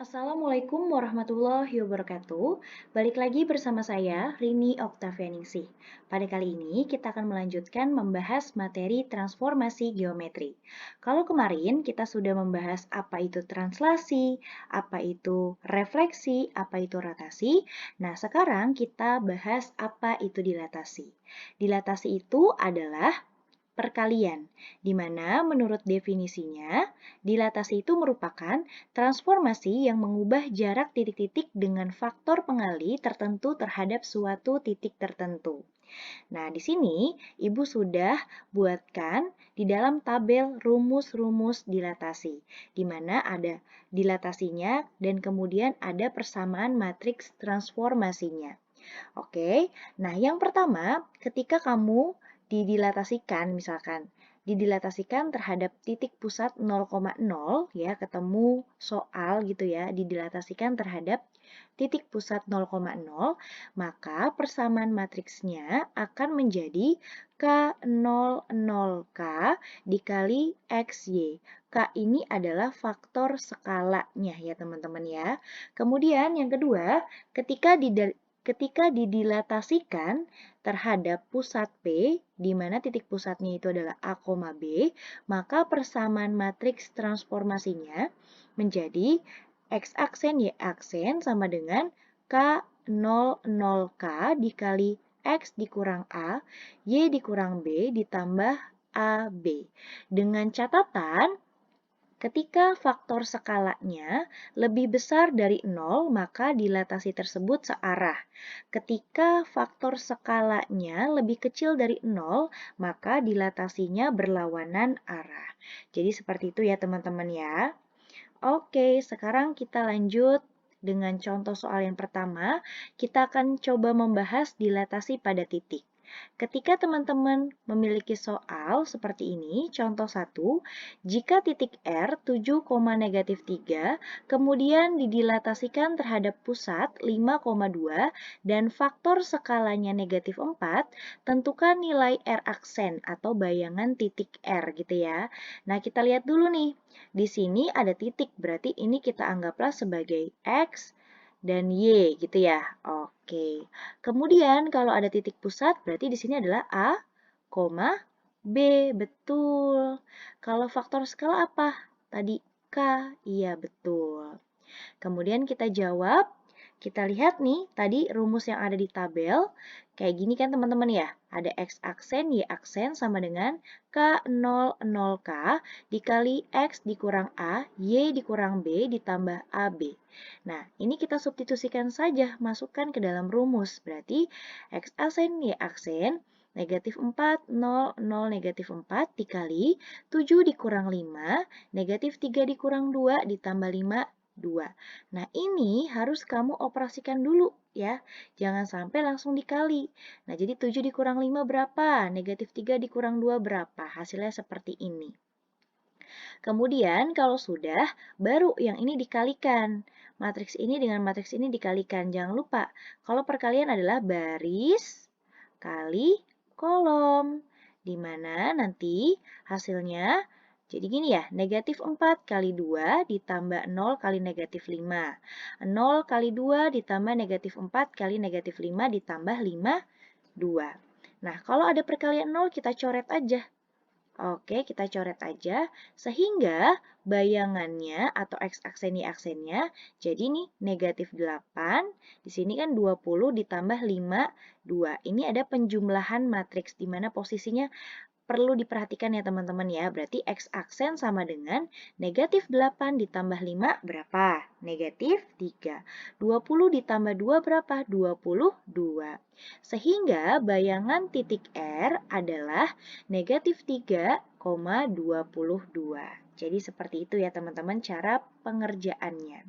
Assalamualaikum warahmatullahi wabarakatuh. Balik lagi bersama saya, Rini Oktavianingsih. Pada kali ini kita akan melanjutkan membahas materi transformasi geometri. Kalau kemarin kita sudah membahas apa itu translasi, apa itu refleksi, apa itu rotasi. Nah, sekarang kita bahas apa itu dilatasi. Dilatasi itu adalah perkalian, di mana menurut definisinya, dilatasi itu merupakan transformasi yang mengubah jarak titik-titik dengan faktor pengali tertentu terhadap suatu titik tertentu. Nah, di sini Ibu sudah buatkan di dalam tabel rumus-rumus dilatasi, di mana ada dilatasinya dan kemudian ada persamaan matriks transformasinya. Oke, nah yang pertama, ketika kamu didilatasikan, misalkan, didilatasikan terhadap titik pusat 0,0 ya, ketemu soal gitu ya, didilatasikan terhadap titik pusat 0,0, maka persamaan matriksnya akan menjadi K00K dikali XY. K ini adalah faktor skalanya ya teman-teman ya. Kemudian yang kedua, ketika didilatasikan terhadap pusat P, di mana titik pusatnya itu adalah A, B, maka persamaan matriks transformasinya menjadi X aksen Y aksen sama dengan K00K dikali X dikurang A, Y dikurang B ditambah AB. Dengan catatan, ketika faktor skalanya lebih besar dari 0, maka dilatasi tersebut searah. Ketika faktor skalanya lebih kecil dari 0, maka dilatasinya berlawanan arah. Jadi seperti itu ya teman-teman ya. Oke, sekarang kita lanjut dengan contoh soal yang pertama. Kita akan coba membahas dilatasi pada titik. Ketika teman-teman memiliki soal seperti ini, contoh 1, jika titik R 7,-3 kemudian didilatasikan terhadap pusat 5,2 dan faktor skalanya negatif 4, tentukan nilai R aksen atau bayangan titik R gitu ya. Nah, kita lihat dulu nih. Di sini ada titik, berarti ini kita anggaplah sebagai X dan Y gitu ya. Oke. Kemudian kalau ada titik pusat berarti di sini adalah A, B. Betul. Kalau faktor skala apa? Tadi K. Iya, betul. Kemudian kita jawab, kita lihat nih, tadi rumus yang ada di tabel, kayak gini kan teman-teman ya. Ada X aksen, Y aksen sama dengan K00K dikali X dikurang A, Y dikurang B ditambah AB. Nah, ini kita substitusikan saja, masukkan ke dalam rumus. Berarti X aksen, Y aksen, negatif 4, 0, 0, negatif 4 dikali 7 dikurang 5, negatif 3 dikurang 2 ditambah 5, 2. Nah, ini harus kamu operasikan dulu ya. Jangan sampai langsung dikali. Nah, jadi 7 dikurang 5 berapa? Negatif 3 dikurang 2 berapa? Hasilnya seperti ini. Kemudian kalau sudah, baru yang ini dikalikan. Matriks ini dengan matriks ini dikalikan. Jangan lupa, kalau perkalian adalah baris kali kolom. Di mana nanti hasilnya jadi gini ya, negatif 4 kali 2 ditambah 0 kali negatif 5. 0 kali 2 ditambah negatif 4 kali negatif 5 ditambah 5, 2. Nah, kalau ada perkalian 0 kita coret aja. Oke, kita coret aja sehingga bayangannya atau X aksen Y aksennya jadi nih negatif 8, di sini kan 20 ditambah 5, 2. Ini ada penjumlahan matriks di mana posisinya perlu diperhatikan ya teman-teman ya. Berarti X aksen sama dengan negatif 8 ditambah 5 berapa? Negatif 3. 20 ditambah 2 berapa? 22. Sehingga bayangan titik R adalah negatif 3,22. Jadi seperti itu ya teman-teman cara pengerjaannya.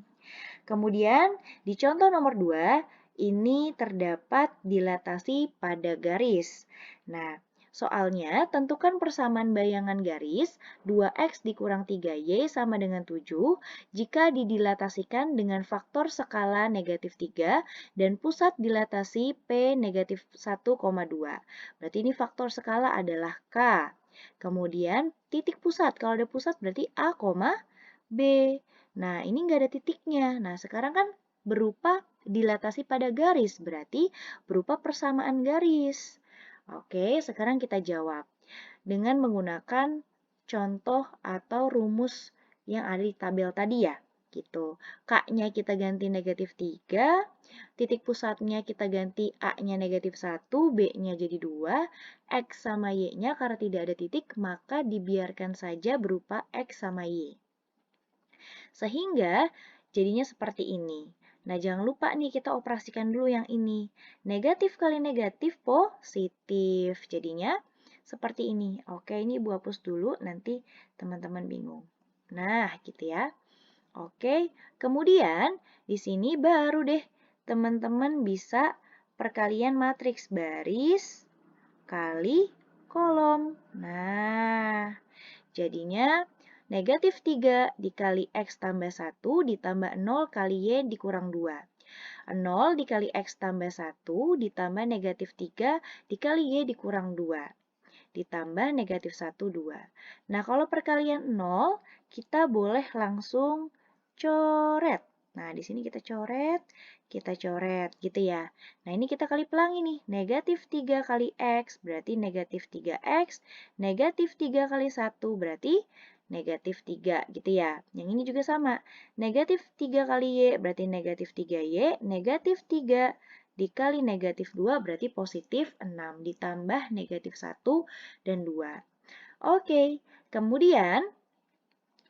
Kemudian di contoh nomor 2, ini terdapat dilatasi pada garis. Nah, soalnya tentukan persamaan bayangan garis 2x dikurang 3y sama dengan 7 jika didilatasikan dengan faktor skala negatif 3 dan pusat dilatasi P negatif 1,2. Berarti ini faktor skala adalah K. Kemudian titik pusat, kalau ada pusat berarti A, B. Nah, ini nggak ada titiknya. Nah, sekarang kan berupa dilatasi pada garis, berarti berupa persamaan garis. Oke, sekarang kita jawab dengan menggunakan contoh atau rumus yang ada di tabel tadi ya. Gitu. K-nya kita ganti negatif 3, titik pusatnya kita ganti A-nya negatif 1, B-nya jadi 2, X sama Y-nya karena tidak ada titik, maka dibiarkan saja berupa X sama Y. Sehingga jadinya seperti ini. Nah, jangan lupa nih kita operasikan dulu yang ini. Negatif kali negatif positif. Jadinya seperti ini. Oke, ini Ibu hapus dulu, nanti teman-teman bingung. Nah, gitu ya. Oke, kemudian di sini baru deh teman-teman bisa perkalian matriks baris kali kolom. Nah, jadinya negatif 3 dikali X tambah 1 ditambah 0 kali Y dikurang 2. 0 dikali X tambah 1 ditambah negatif 3 dikali Y dikurang 2. Ditambah negatif 1, 2. Nah, kalau perkalian 0, kita boleh langsung coret. Nah, di sini kita coret gitu ya. Nah, ini kita kali pelangi nih. Negatif 3 kali X berarti negatif 3X. Negatif 3 kali 1 berarti negatif 3 gitu ya. Yang ini juga sama. Negatif 3 kali Y berarti negatif 3Y. Negatif 3 dikali negatif 2 berarti positif 6 ditambah negatif 1 dan 2. Oke, kemudian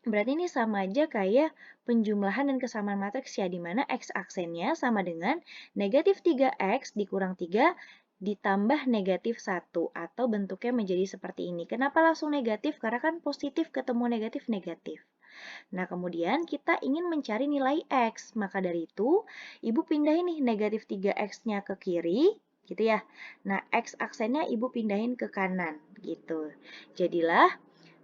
berarti ini sama aja kayak penjumlahan dan kesamaan matriks ya, di mana X aksennya sama dengan negatif 3X dikurang 3 ditambah negatif 1 atau bentuknya menjadi seperti ini. Kenapa langsung negatif? Karena kan positif ketemu negatif-negatif. Nah, kemudian kita ingin mencari nilai X. Maka dari itu, Ibu pindahin nih negatif 3X-nya ke kiri, gitu ya. Nah, X aksennya Ibu pindahin ke kanan, gitu. Jadilah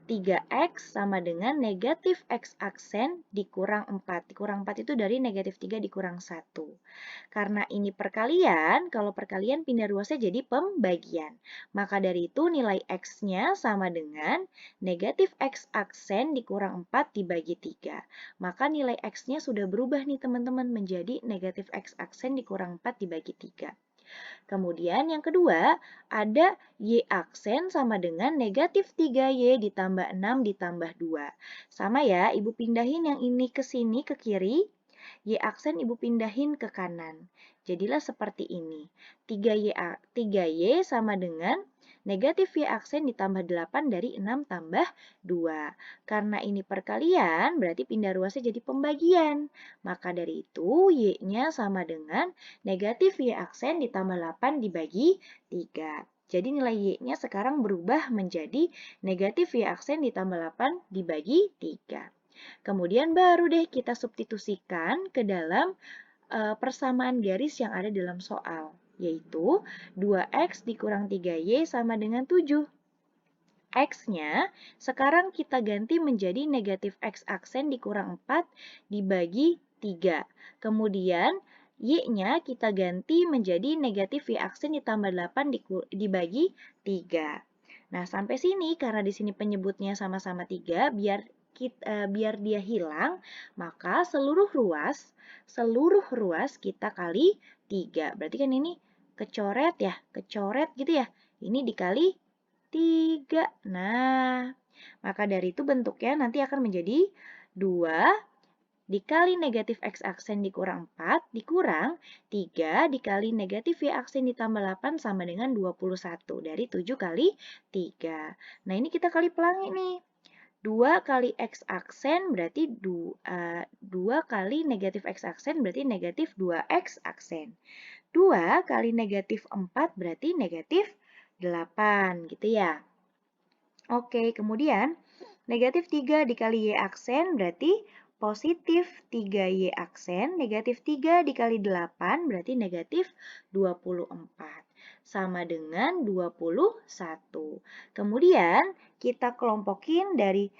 3X sama dengan negatif X aksen dikurang 4. Dikurang 4 itu dari negatif 3 dikurang 1. Karena ini perkalian, kalau perkalian pindah ruasnya jadi pembagian. Maka dari itu nilai X-nya sama dengan negatif X aksen dikurang 4 dibagi 3. Maka nilai X-nya sudah berubah nih teman-teman menjadi negatif X aksen dikurang 4 dibagi 3. Kemudian yang kedua, ada Y aksen sama dengan negatif 3Y ditambah 6 ditambah 2. Sama ya, Ibu pindahin yang ini ke sini, ke kiri. Y aksen Ibu pindahin ke kanan. Jadilah seperti ini. 3Y sama dengan negatif Y aksen ditambah 8 dari 6 tambah 2. Karena ini perkalian, berarti pindah ruasnya jadi pembagian. Maka dari itu, Y-nya sama dengan negatif Y aksen ditambah 8 dibagi 3. Jadi nilai Y-nya sekarang berubah menjadi negatif Y aksen ditambah 8 dibagi 3. Kemudian baru deh kita substitusikan ke dalam persamaan garis yang ada dalam soal, yaitu 2X dikurang 3Y sama dengan 7. X-nya sekarang kita ganti menjadi negatif X aksen dikurang 4 dibagi 3. Kemudian Y-nya kita ganti menjadi negatif Y aksen ditambah 8 dibagi 3. Nah, sampai sini karena di sini penyebutnya sama-sama 3, biar dia hilang, maka seluruh ruas kita kali 3. Berarti kan ini kecoret ya, kecoret gitu ya. Ini dikali 3. Nah, maka dari itu bentuknya nanti akan menjadi 2 dikali negatif X aksen dikurang 4 dikurang 3 dikali negatif Y aksen ditambah 8 sama dengan 21. Dari 7 kali 3. Nah, ini kita kali pelangi nih. 2 kali X aksen berarti 2 kali negatif X aksen berarti negatif 2X aksen. 2 kali negatif 4 berarti negatif 8 gitu ya. Oke, kemudian negatif 3 dikali Y aksen berarti positif 3Y aksen. Negatif 3 dikali 8 berarti negatif 24. Sama dengan 21. Kemudian kita kelompokin dari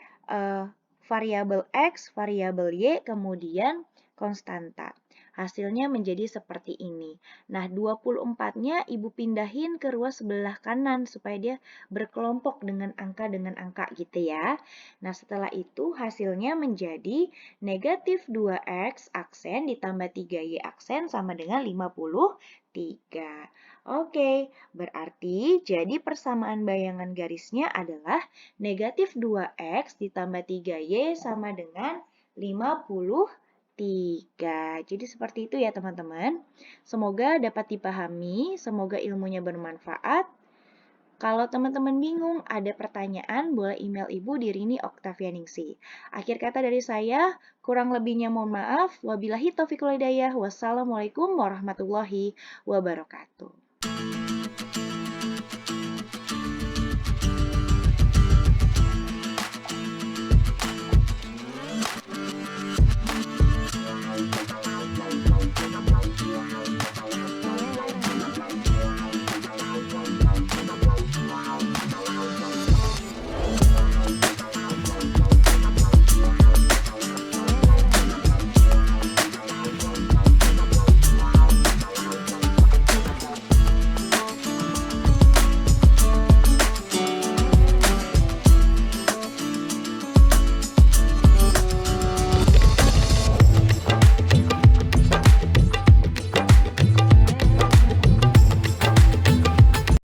variabel X, variabel Y, kemudian konstanta. Hasilnya menjadi seperti ini. Nah, 24-nya Ibu pindahin ke ruas sebelah kanan supaya dia berkelompok dengan angka gitu ya. Nah, setelah itu hasilnya menjadi negatif 2x aksen ditambah 3y aksen sama dengan 53. Oke, berarti jadi persamaan bayangan garisnya adalah negatif 2x ditambah 3y sama dengan 53. Jadi seperti itu ya teman-teman. Semoga dapat dipahami, semoga ilmunya bermanfaat. Kalau teman-teman bingung, ada pertanyaan, boleh email Ibu di Rini Oktavianingsih. Akhir kata dari saya, kurang lebihnya mohon maaf. Wabillahi taufiq wal hidayah. Wassalamualaikum warahmatullahi wabarakatuh.